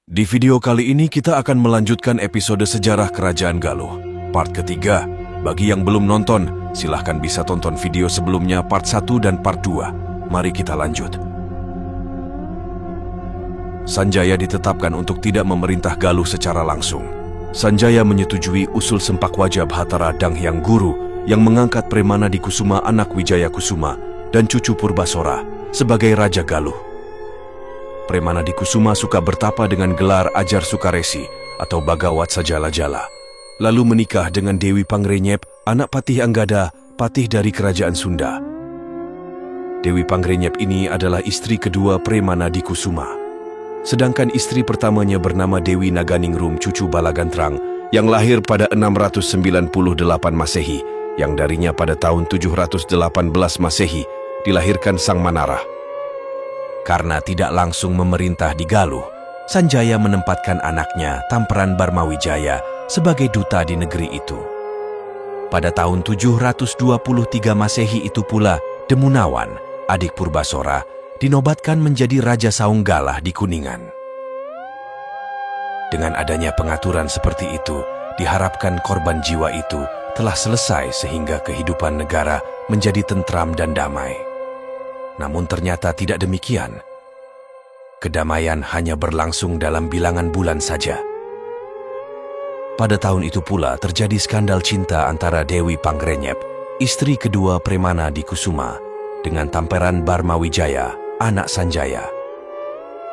Di video kali ini kita akan melanjutkan episode sejarah Kerajaan Galuh, part ketiga. Bagi yang belum nonton, silahkan bisa tonton video sebelumnya part 1 dan part 2. Mari kita lanjut. Sanjaya ditetapkan untuk tidak memerintah Galuh secara langsung. Sanjaya menyetujui usul Sempakwaja Bhattara Danghyang Guru yang mengangkat Premana Dikusuma anak Wijaya Kusuma dan cucu Purbasora sebagai Raja Galuh. Premana Dikusuma suka bertapa dengan gelar Ajar Sukaresi atau Bhagawat Sajala-jala, lalu menikah dengan Dewi Pangrenyep, anak Patih Anggada, patih dari Kerajaan Sunda. Dewi Pangrenyep ini adalah istri kedua Premana Dikusuma. Sedangkan istri pertamanya bernama Dewi Naganingrum cucu Balagantrang yang lahir pada 698 Masehi, yang darinya pada tahun 718 Masehi dilahirkan Sang Manara. Karena tidak langsung memerintah di Galuh, Sanjaya menempatkan anaknya Tamperan Barmawijaya sebagai duta di negeri itu. Pada tahun 723 Masehi itu pula, Demunawan, adik Purbasora, dinobatkan menjadi Raja Saunggalah di Kuningan. Dengan adanya pengaturan seperti itu, diharapkan korban jiwa itu telah selesai sehingga kehidupan negara menjadi tentram dan damai. Namun ternyata tidak demikian. Kedamaian hanya berlangsung dalam bilangan bulan saja. Pada tahun itu pula terjadi skandal cinta antara Dewi Pangrenyep, istri kedua Premana Dikusuma, dengan Tamperan Barmawijaya, anak Sanjaya,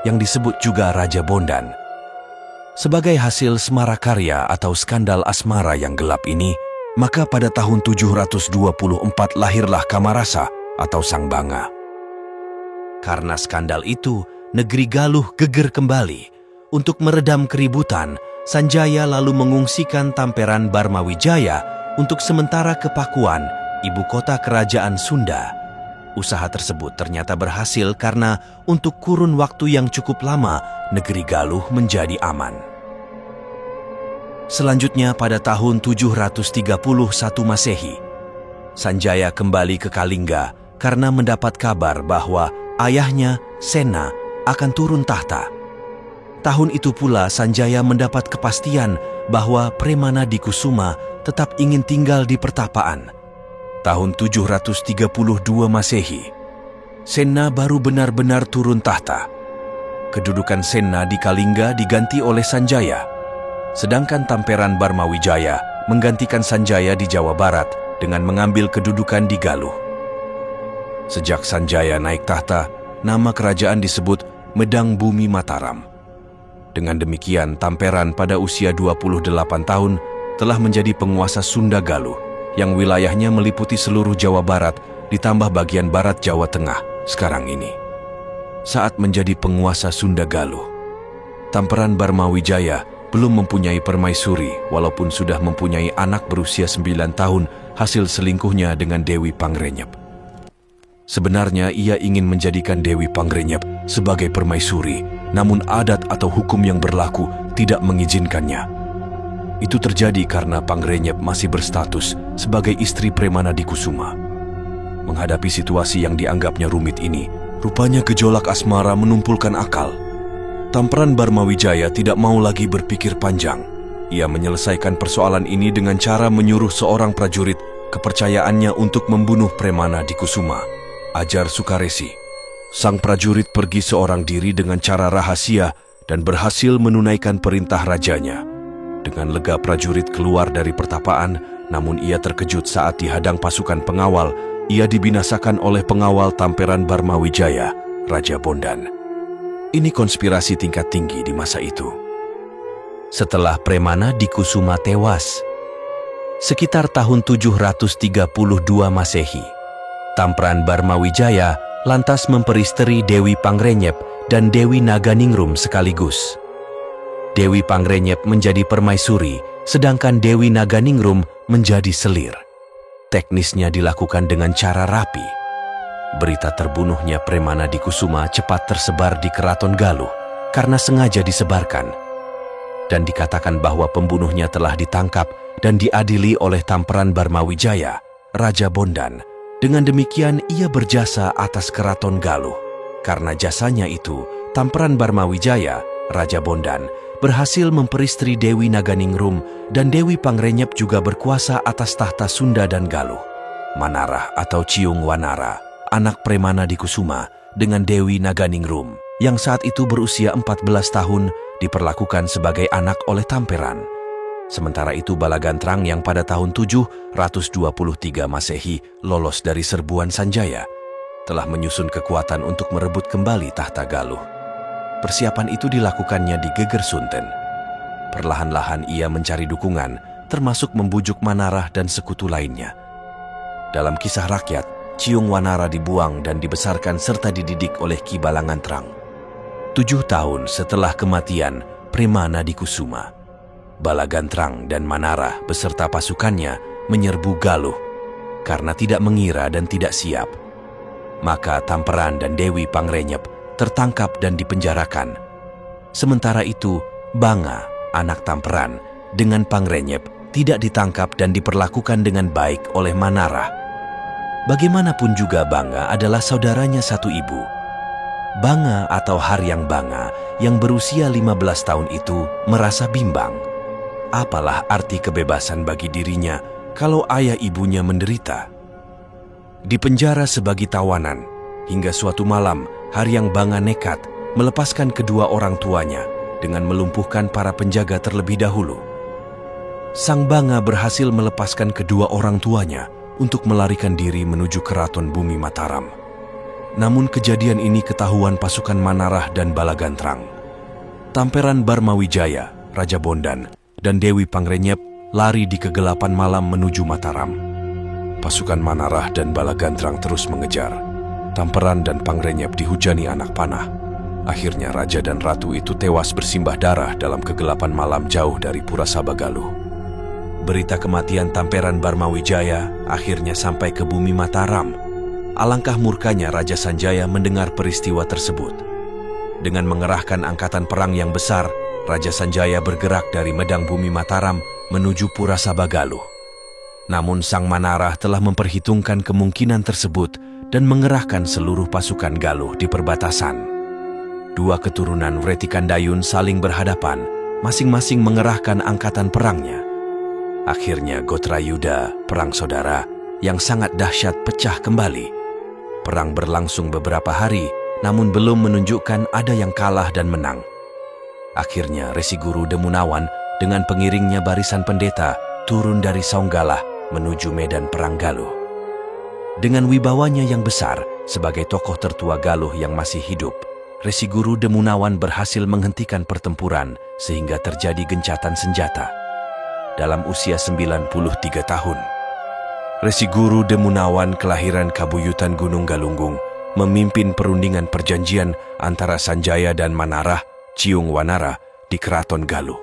yang disebut juga Raja Bondan. Sebagai hasil Smarakarya atau skandal asmara yang gelap ini, maka pada tahun 724 lahirlah Kamarasa atau Sang Banga. Karena skandal itu, negeri Galuh geger kembali. Untuk meredam keributan, Sanjaya lalu mengungsikan Tamperan Barmawijaya untuk sementara ke Pakuan, ibu kota kerajaan Sunda. Usaha tersebut ternyata berhasil karena untuk kurun waktu yang cukup lama, negeri Galuh menjadi aman. Selanjutnya pada tahun 731 Masehi, Sanjaya kembali ke Kalingga karena mendapat kabar bahwa ayahnya, Sena, akan turun tahta. Tahun itu pula Sanjaya mendapat kepastian bahwa Premana Dikusuma tetap ingin tinggal di pertapaan. Tahun 732 Masehi, Sena baru benar-benar turun tahta. Kedudukan Sena di Kalingga diganti oleh Sanjaya, sedangkan Tamperan Barmawijaya menggantikan Sanjaya di Jawa Barat dengan mengambil kedudukan di Galuh. Sejak Sanjaya naik tahta, nama kerajaan disebut Medang Bumi Mataram. Dengan demikian, Tamperan pada usia 28 tahun telah menjadi penguasa Sunda Galuh, yang wilayahnya meliputi seluruh Jawa Barat ditambah bagian barat Jawa Tengah sekarang ini. Saat menjadi penguasa Sunda Galuh, Tamperan Barmawijaya belum mempunyai permaisuri walaupun sudah mempunyai anak berusia 9 tahun hasil selingkuhnya dengan Dewi Pangrenyep. Sebenarnya ia ingin menjadikan Dewi Pangrenyep sebagai permaisuri, namun adat atau hukum yang berlaku tidak mengizinkannya. Itu terjadi karena Pangrenyep masih berstatus sebagai istri Premana Dikusuma. Menghadapi situasi yang dianggapnya rumit ini, rupanya gejolak asmara menumpulkan akal. Tamperan Barmawijaya tidak mau lagi berpikir panjang. Ia menyelesaikan persoalan ini dengan cara menyuruh seorang prajurit kepercayaannya untuk membunuh Premana Dikusuma, Ajar Sukaresi. Sang prajurit pergi seorang diri dengan cara rahasia dan berhasil menunaikan perintah rajanya. Dengan lega prajurit keluar dari pertapaan, namun ia terkejut saat dihadang pasukan pengawal. Ia dibinasakan oleh pengawal Tamperan Barmawijaya, Raja Bondan. Ini konspirasi tingkat tinggi di masa itu. Setelah Premana Dikusuma tewas, sekitar tahun 732 Masehi, Tamperan Barmawijaya lantas memperisteri Dewi Pangrenyep dan Dewi Naganingrum sekaligus. Dewi Pangrenyep menjadi permaisuri, sedangkan Dewi Naganingrum menjadi selir. Teknisnya dilakukan dengan cara rapi. Berita terbunuhnya Premana Dikusuma cepat tersebar di Keraton Galuh karena sengaja disebarkan. Dan dikatakan bahwa pembunuhnya telah ditangkap dan diadili oleh Tamperan Barmawijaya, Raja Bondan. Dengan demikian ia berjasa atas Keraton Galuh. Karena jasanya itu, Tamperan Barmawijaya, Raja Bondan, berhasil memperistri Dewi Naganingrum dan Dewi Pangrenyep juga berkuasa atas tahta Sunda dan Galuh. Manarah atau Ciung Wanara, anak Premana Dikusuma dengan Dewi Naganingrum, yang saat itu berusia 14 tahun, diperlakukan sebagai anak oleh Tamperan. Sementara itu Balagantrang yang pada tahun 723 Masehi lolos dari serbuan Sanjaya, telah menyusun kekuatan untuk merebut kembali tahta Galuh. Persiapan itu dilakukannya di Geger Sunten. Perlahan-lahan ia mencari dukungan, termasuk membujuk Manarah dan sekutu lainnya. Dalam kisah rakyat, Ciung Wanara dibuang dan dibesarkan serta dididik oleh Ki Balangantrang. 7 tahun setelah kematian Premana Dikusuma, Balagantrang dan Manarah beserta pasukannya menyerbu Galuh karena tidak mengira dan tidak siap. Maka Tamperan dan Dewi Pangrenyep tertangkap dan dipenjarakan. Sementara itu, Banga, anak Tamperan, dengan Pangrenyep tidak ditangkap dan diperlakukan dengan baik oleh Manarah. Bagaimanapun juga Banga adalah saudaranya satu ibu. Banga atau Haryang Banga yang berusia 15 tahun itu merasa bimbang. Apalah arti kebebasan bagi dirinya kalau ayah ibunya menderita? Dipenjara sebagai tawanan, hingga suatu malam Haryang Banga nekat melepaskan kedua orang tuanya dengan melumpuhkan para penjaga terlebih dahulu. Sang Banga berhasil melepaskan kedua orang tuanya untuk melarikan diri menuju keraton Bumi Mataram. Namun kejadian ini ketahuan pasukan Manarah dan Balagantrang. Tamperan Barmawijaya, Raja Bondan, dan Dewi Pangrenyep lari di kegelapan malam menuju Mataram. Pasukan Manarah dan Balagantrang terus mengejar. Tamperan dan Pangrenyep dihujani anak panah. Akhirnya raja dan ratu itu tewas bersimbah darah dalam kegelapan malam jauh dari Pura Sabagaluh. Berita kematian Tamperan Barmawijaya akhirnya sampai ke Bumi Mataram. Alangkah murkanya Raja Sanjaya mendengar peristiwa tersebut. Dengan mengerahkan angkatan perang yang besar, Raja Sanjaya bergerak dari Medang Bumi Mataram menuju Pura Sabagaluh. Namun Sang Manarah telah memperhitungkan kemungkinan tersebut dan mengerahkan seluruh pasukan Galuh di perbatasan. Dua keturunan Wretikandayun saling berhadapan, masing-masing mengerahkan angkatan perangnya. Akhirnya Gotrayuda, perang saudara, yang sangat dahsyat pecah kembali. Perang berlangsung beberapa hari, namun belum menunjukkan ada yang kalah dan menang. Akhirnya Resi Guru Demunawan dengan pengiringnya barisan pendeta turun dari Saunggalah menuju medan perang Galuh. Dengan wibawanya yang besar sebagai tokoh tertua Galuh yang masih hidup, Resi Guru Demunawan berhasil menghentikan pertempuran sehingga terjadi gencatan senjata. Dalam usia 93 tahun, Resi Guru Demunawan kelahiran Kabuyutan Gunung Galunggung memimpin perundingan perjanjian antara Sanjaya dan Manarah, Ciung Wanara di Keraton Galuh.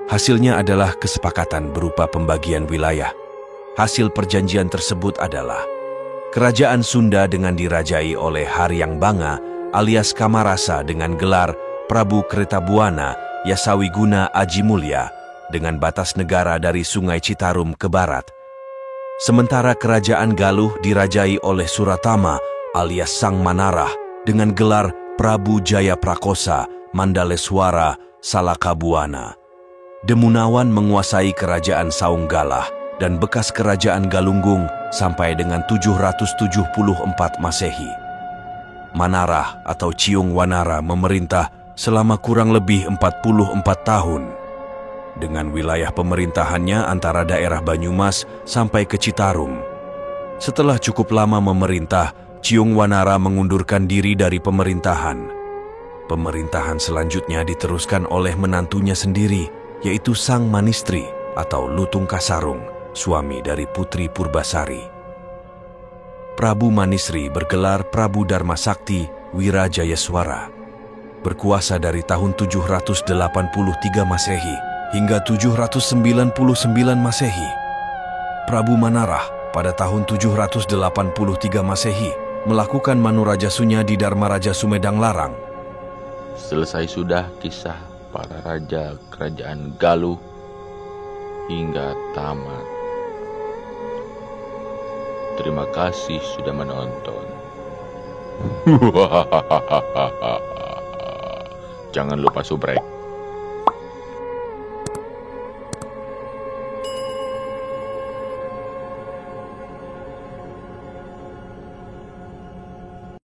Hasilnya adalah kesepakatan berupa pembagian wilayah. Hasil perjanjian tersebut adalah Kerajaan Sunda dengan dirajai oleh Haryang Banga alias Kamarasa dengan gelar Prabu Kertabuana Yasawiguna Aji Mulya dengan batas negara dari Sungai Citarum ke barat. Sementara Kerajaan Galuh dirajai oleh Suratama alias Sang Manarah dengan gelar Prabu Jaya Prakosa Mandaleswara Salakabuana. Demunawan menguasai Kerajaan Saunggalah dan bekas Kerajaan Galunggung sampai dengan 774 Masehi. Manarah atau Ciung Wanara memerintah selama kurang lebih 44 tahun. Dengan wilayah pemerintahannya antara daerah Banyumas sampai ke Citarum. Setelah cukup lama memerintah, Ciung Wanara mengundurkan diri dari pemerintahan. Pemerintahan selanjutnya diteruskan oleh menantunya sendiri, yaitu Sang Manistri atau Lutung Kasarung, suami dari Putri Purbasari. Prabu Manisri bergelar Prabu Dharma Sakti Wirajayaswara. Berkuasa dari tahun 783 Masehi hingga 799 Masehi. Prabu Manarah pada tahun 783 Masehi melakukan Manurajasunya di Dharma Raja Sumedang Larang. Selesai sudah kisah para raja kerajaan Galuh hingga tamat. Terima kasih sudah menonton. Jangan lupa subrek.